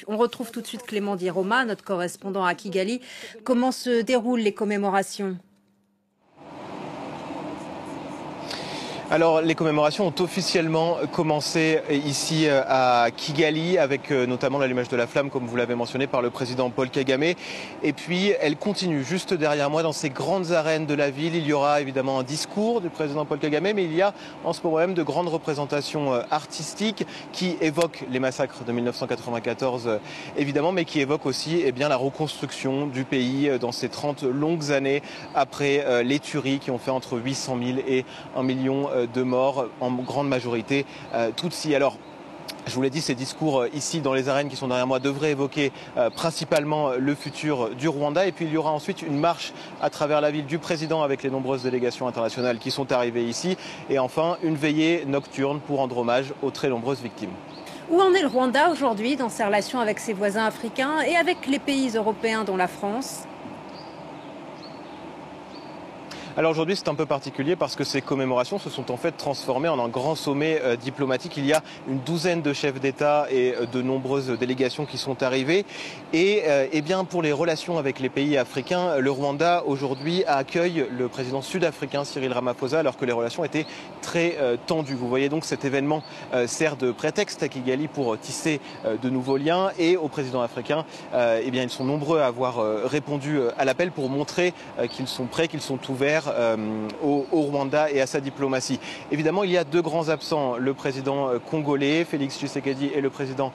On retrouve tout de suite Clément Di Roma, notre correspondant à Kigali. Comment se déroulent les commémorations ? Alors, les commémorations ont officiellement commencé ici à Kigali, avec notamment l'allumage de la flamme, comme vous l'avez mentionné, par le président Paul Kagame. Et puis, elles continuent juste derrière moi, dans ces grandes arènes de la ville. Il y aura évidemment un discours du président Paul Kagame, mais il y a en ce moment même de grandes représentations artistiques qui évoquent les massacres de 1994, évidemment, mais qui évoquent aussi la reconstruction du pays dans ces 30 longues années après les tueries qui ont fait entre 800 000 et 1 million de morts, en grande majorité Tutsis. Alors, je vous l'ai dit, ces discours ici dans les arènes qui sont derrière moi devraient évoquer principalement le futur du Rwanda. Et puis il y aura ensuite une marche à travers la ville du président avec les nombreuses délégations internationales qui sont arrivées ici. Et enfin, une veillée nocturne pour rendre hommage aux très nombreuses victimes. Où en est le Rwanda aujourd'hui dans ses relations avec ses voisins africains et avec les pays européens dont la France ? Alors aujourd'hui c'est un peu particulier parce que ces commémorations se sont en fait transformées en un grand sommet diplomatique. Il y a une douzaine de chefs d'État et de nombreuses délégations qui sont arrivées. Et pour les relations avec les pays africains, le Rwanda aujourd'hui accueille le président sud-africain Cyril Ramaphosa alors que les relations étaient très tendues. Vous voyez donc cet événement sert de prétexte à Kigali pour tisser de nouveaux liens, et aux présidents africains, ils sont nombreux à avoir répondu à l'appel pour montrer qu'ils sont prêts, qu'ils sont ouverts au Rwanda et à sa diplomatie. Évidemment, il y a deux grands absents, le président congolais Félix Tshisekedi et le président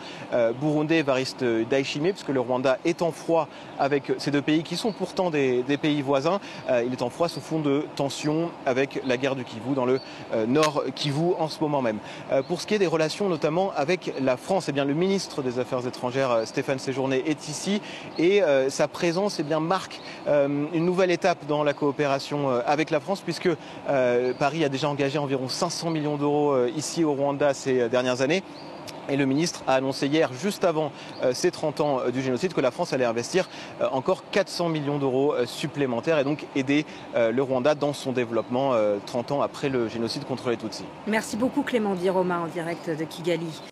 burundais Evariste Ndayishimiye, puisque le Rwanda est en froid avec ces deux pays qui sont pourtant des pays voisins. Il est en froid sous fond de tensions avec la guerre du Kivu dans le nord Kivu en ce moment même. Pour ce qui est des relations notamment avec la France, le ministre des Affaires étrangères Stéphane Séjourné est ici, et sa présence marque une nouvelle étape dans la coopération avec la France, puisque Paris a déjà engagé environ 500 millions d'euros ici au Rwanda ces dernières années. Et le ministre a annoncé hier, juste avant ces 30 ans du génocide, que la France allait investir encore 400 millions d'euros supplémentaires et donc aider le Rwanda dans son développement 30 ans après le génocide contre les Tutsis. Merci beaucoup Clément Di Roma en direct de Kigali.